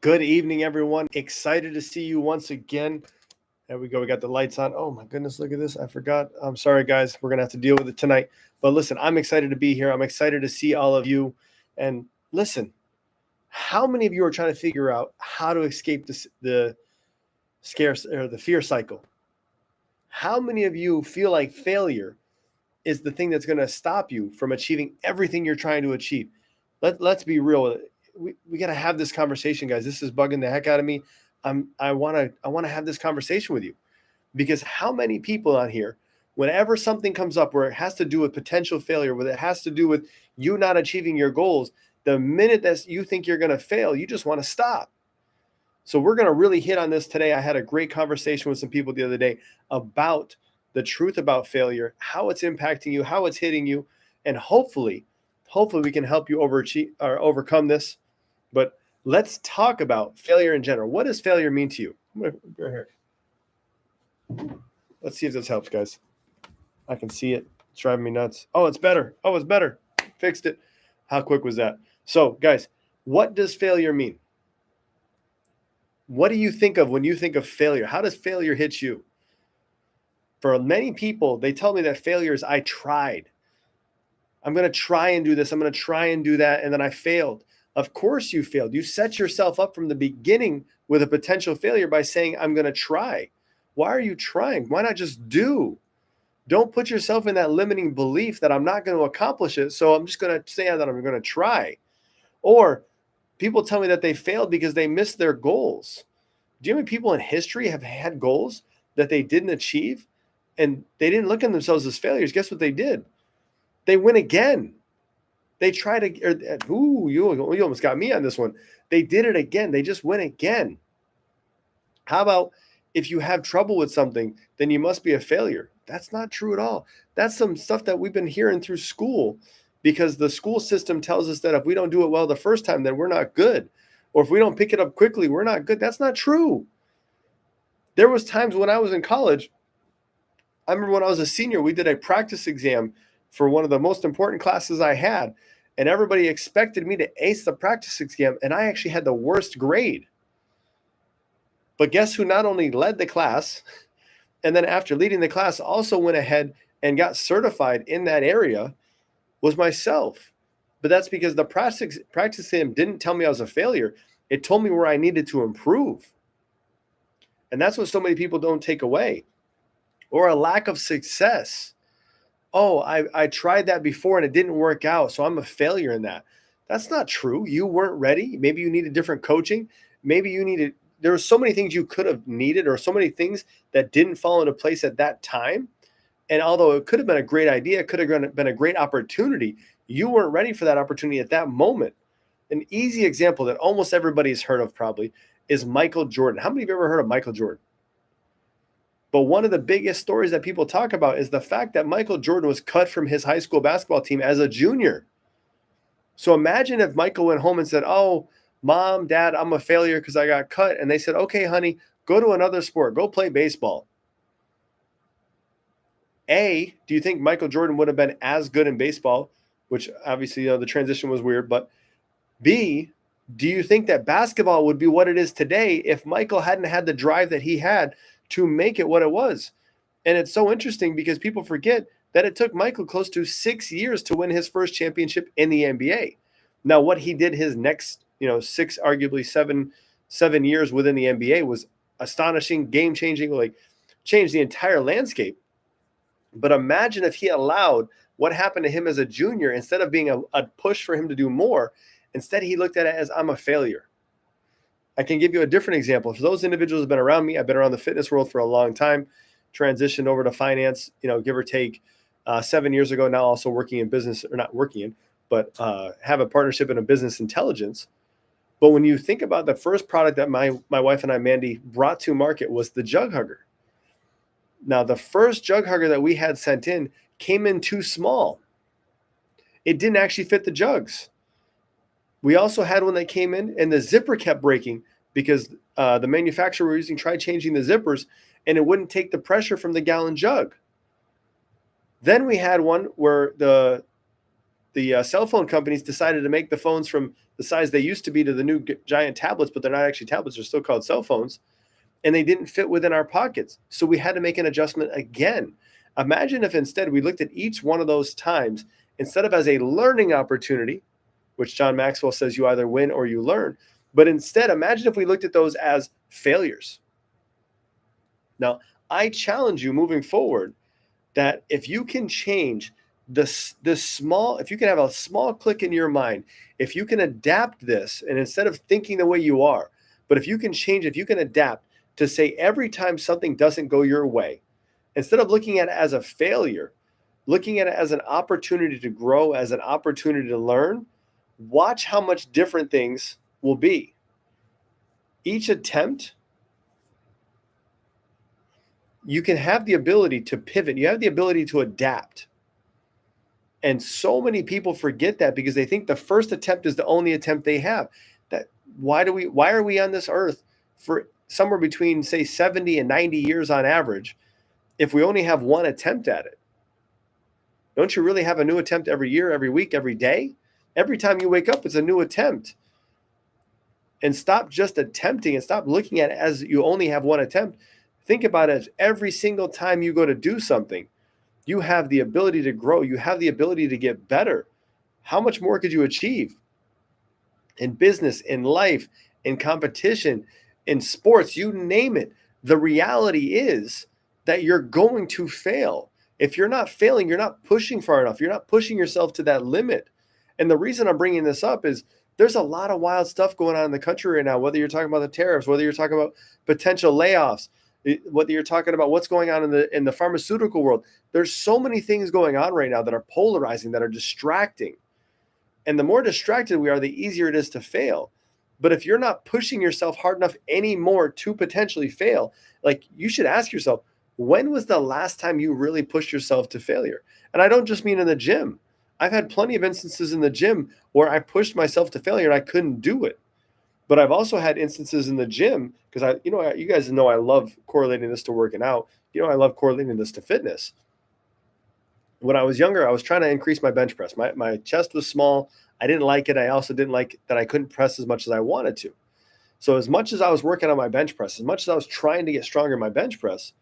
Good evening, everyone. Excited to see you once again. There we go. We got the lights on. Oh, my goodness. Look at this. I forgot. I'm sorry, guys. We're going to have to deal with it tonight. But listen, I'm excited to be here. I'm excited to see all of you. And listen, how many of you are trying to figure out how to escape the scarce or the fear cycle? How many of you feel like failure is the thing that's going to stop you from achieving everything you're trying to achieve? Let's be real. We got to have this conversation, guys. This is bugging the heck out of me. I want to have this conversation with you, because how many people on here, whenever something comes up where it has to do with potential failure, where it has to do with you not achieving your goals, the minute that you think you're going to fail, you just want to stop. So we're going to really hit on this today. I had a great conversation with some people the other day about the truth about failure, how it's impacting you, how it's hitting you, and hopefully we can help you overcome this. But let's talk about failure in general. What does failure mean to you? I'm going to go here. Let's see if this helps, guys. I can see it. It's driving me nuts. Oh, it's better. Oh, it's better. Fixed it. How quick was that? So, guys, what does failure mean? What do you think of when you think of failure? How does failure hit you? For many people, they tell me that failure is I tried. I'm going to try and do this. I'm going to try and do that. And then I failed. Of course you failed. You set yourself up from the beginning with a potential failure by saying, I'm going to try. Why are you trying? Why not just do? Don't put yourself in that limiting belief that I'm not going to accomplish it, so I'm just going to say that I'm going to try. Or people tell me that they failed because they missed their goals. Do you know how many people in history have had goals that they didn't achieve? And they didn't look at themselves as failures. Guess what they did? They went again. They tried to, you almost got me on this one. They did it again. They just went again. How about if you have trouble with something, then you must be a failure? That's not true at all. That's some stuff that we've been hearing through school, because the school system tells us that if we don't do it well the first time, then we're not good. Or if we don't pick it up quickly, we're not good. That's not true. There was times when I was in college, I remember when I was a senior, we did a practice exam for one of the most important classes I had, and everybody expected me to ace the practice exam, and I actually had the worst grade. But guess who not only led the class, and then after leading the class also went ahead and got certified in that area, was myself. But that's because the practice exam didn't tell me I was a failure. It told me where I needed to improve. And that's what so many people don't take away. Or a lack of success. Oh, I tried that before and it didn't work out, so I'm a failure in that. That's not true. You weren't ready. Maybe you needed different coaching. Maybe you needed, there were so many things you could have needed, or so many things that didn't fall into place at that time. And although it could have been a great idea, it could have been a great opportunity, you weren't ready for that opportunity at that moment. An easy example that almost everybody's heard of probably is Michael Jordan. How many of you ever heard of Michael Jordan? But one of the biggest stories that people talk about is the fact that Michael Jordan was cut from his high school basketball team as a junior. So imagine if Michael went home and said, oh, Mom, Dad, I'm a failure because I got cut. And they said, okay, honey, go to another sport. Go play baseball. A, do you think Michael Jordan would have been as good in baseball, which obviously, the transition was weird, but B, do you think that basketball would be what it is today if Michael hadn't had the drive that he had to make it what it was? And it's so interesting because people forget that it took Michael close to 6 years to win his first championship in the NBA. Now, what he did his next, six, arguably seven years within the NBA was astonishing, game-changing, like changed the entire landscape. But imagine if he allowed what happened to him as a junior, instead of being a push for him to do more, instead he looked at it as, I'm a failure. I can give you a different example. For those individuals who have been around me, I've been around the fitness world for a long time, transitioned over to finance, give or take 7 years ago, now also working in business, or not working in, but have a partnership in a business intelligence. But when you think about the first product that my wife and I, Mandy, brought to market was the Jug Hugger. Now, the first Jug Hugger that we had sent in came in too small. It didn't actually fit the jugs. We also had one that came in and the zipper kept breaking because the manufacturer we're using tried changing the zippers and it wouldn't take the pressure from the gallon jug. Then we had one where the the cell phone companies decided to make the phones from the size they used to be to the new giant tablets, but they're not actually tablets; they're still called cell phones, and they didn't fit within our pockets. So we had to make an adjustment again. Imagine if instead we looked at each one of those times instead of as a learning opportunity, which John Maxwell says you either win or you learn, but instead imagine if we looked at those as failures. Now, I challenge you moving forward that if you can change this small, if you can have a small click in your mind, if you can adapt this, and instead of thinking the way you are, but if you can change, if you can adapt to say every time something doesn't go your way, instead of looking at it as a failure, looking at it as an opportunity to grow, as an opportunity to learn, watch how much different things will be. Each attempt, you can have the ability to pivot. You have the ability to adapt. And so many people forget that because they think the first attempt is the only attempt they have. That why are we on this earth for somewhere between, say, 70 and 90 years on average if we only have one attempt at it? Don't you really have a new attempt every year, every week, every day? Every time you wake up, it's a new attempt. And stop just attempting and stop looking at it as you only have one attempt. Think about it as every single time you go to do something, you have the ability to grow. You have the ability to get better. How much more could you achieve in business, in life, in competition, in sports, you name it? The reality is that you're going to fail. If you're not failing, you're not pushing far enough. You're not pushing yourself to that limit. And the reason I'm bringing this up is there's a lot of wild stuff going on in the country right now, whether you're talking about the tariffs, whether you're talking about potential layoffs, whether you're talking about what's going on in the pharmaceutical world. There's so many things going on right now that are polarizing, that are distracting. And the more distracted we are, the easier it is to fail. But if you're not pushing yourself hard enough anymore to potentially fail, like, you should ask yourself, when was the last time you really pushed yourself to failure? And I don't just mean in the gym. I've had plenty of instances in the gym where I pushed myself to failure and I couldn't do it. But I've also had instances in the gym because you guys know I love correlating this to working out. I love correlating this to fitness. When I was younger, I was trying to increase my bench press. My chest was small. I didn't like it. I also didn't like that I couldn't press as much as I wanted to. So as much as I was working on my bench press, as much as I was trying to get stronger in my bench press,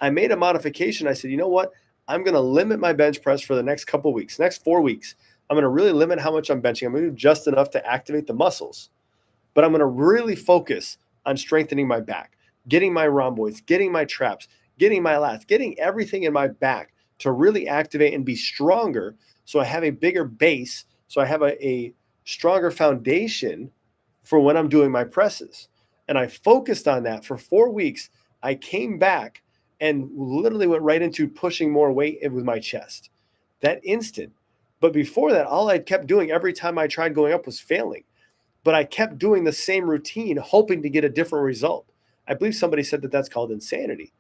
I made a modification. I said, you know what? I'm going to limit my bench press for the next couple weeks, next 4 weeks. I'm going to really limit how much I'm benching. I'm going to do just enough to activate the muscles. But I'm going to really focus on strengthening my back, getting my rhomboids, getting my traps, getting my lats, getting everything in my back to really activate and be stronger so I have a bigger base, so I have a stronger foundation for when I'm doing my presses. And I focused on that for 4 weeks. I came back and literally went right into pushing more weight with my chest that instant. But before that, all I kept doing every time I tried going up was failing. But I kept doing the same routine, hoping to get a different result. I believe somebody said that that's called insanity.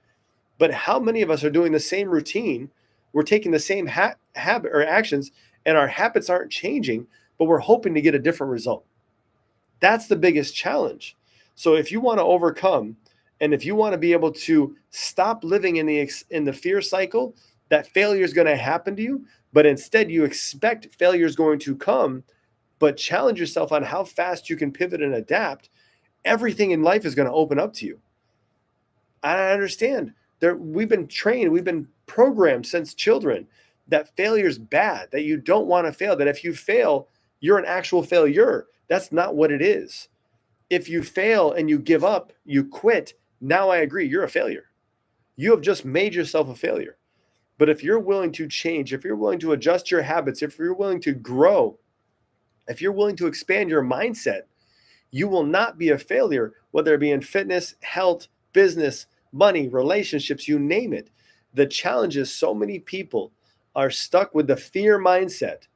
But how many of us are doing the same routine? We're taking the same habit or actions, and our habits aren't changing, but we're hoping to get a different result. That's the biggest challenge. So if you want to overcome, and if you want to be able to stop living in the fear cycle that failure is going to happen to you, but instead you expect failure is going to come, but challenge yourself on how fast you can pivot and adapt, everything in life is going to open up to you. I understand. We've been trained, we've been programmed since children that failure is bad, that you don't want to fail, that if you fail, you're an actual failure. That's not what it is. If you fail and you give up, you quit, now I agree, you're a failure. You have just made yourself a failure. But if you're willing to change, if you're willing to adjust your habits, if you're willing to grow, if you're willing to expand your mindset, you will not be a failure, whether it be in fitness, health, business, money, relationships, you name it. The challenge is so many people are stuck with the fear mindset.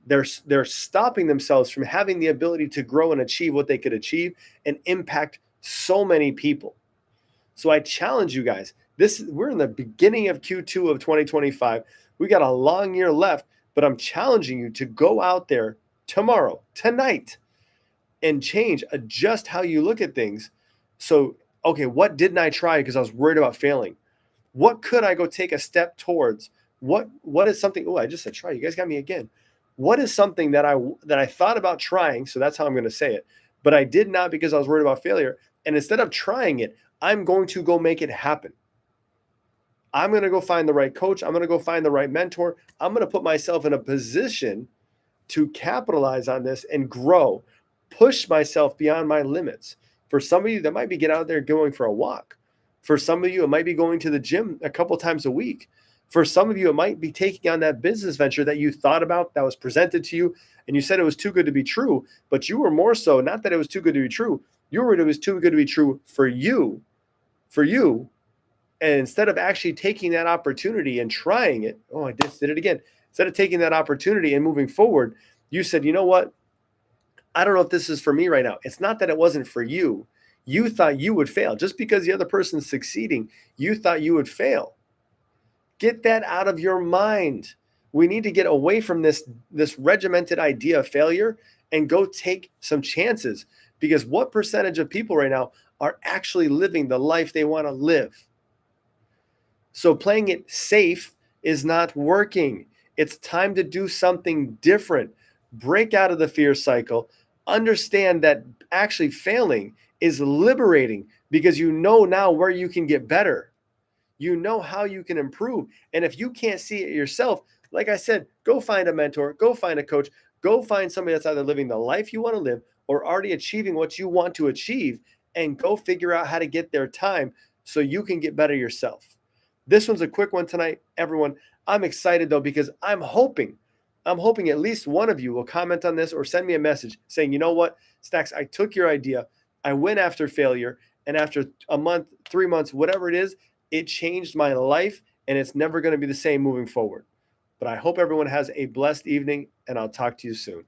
They're stopping themselves from having the ability to grow and achieve what they could achieve and impact so many people. So I challenge you guys. We're in the beginning of Q2 of 2025. We got a long year left, but I'm challenging you to go out there tomorrow, tonight, and adjust how you look at things. So, okay, what didn't I try because I was worried about failing? What could I go take a step towards? What is something? Oh, I just said try. You guys got me again. What is something that I thought about trying? So that's how I'm going to say it, but I did not because I was worried about failure. And instead of trying it, I'm going to go make it happen. I'm going to go find the right coach. I'm going to go find the right mentor. I'm going to put myself in a position to capitalize on this and grow, push myself beyond my limits. For some of you, that might be get out there going for a walk. For some of you, it might be going to the gym a couple times a week. For some of you, it might be taking on that business venture that you thought about, that was presented to you, and you said it was too good to be true, but you were more so, not that it was too good to be true, you were, it was too good to be true for you. And instead of actually taking that opportunity and trying it, oh, I just did it again. Instead of taking that opportunity and moving forward, you said, you know what? I don't know if this is for me right now. It's not that it wasn't for you. You thought you would fail. Just because the other person's succeeding, you thought you would fail. Get that out of your mind. We need to get away from this regimented idea of failure and go take some chances, because what percentage of people right now are actually living the life they want to live? So playing it safe is not working. It's time to do something different. Break out of the fear cycle. Understand that actually failing is liberating, because you know now where you can get better. You know how you can improve. And if you can't see it yourself, like I said, go find a mentor, go find a coach, go find somebody that's either living the life you want to live or already achieving what you want to achieve, and go figure out how to get their time so you can get better yourself. This one's a quick one tonight, everyone. I'm excited though, because I'm hoping at least one of you will comment on this or send me a message saying, you know what, Stacks, I took your idea. I went after failure. And after a month, 3 months, whatever it is, it changed my life, and it's never going to be the same moving forward. But I hope everyone has a blessed evening, and I'll talk to you soon.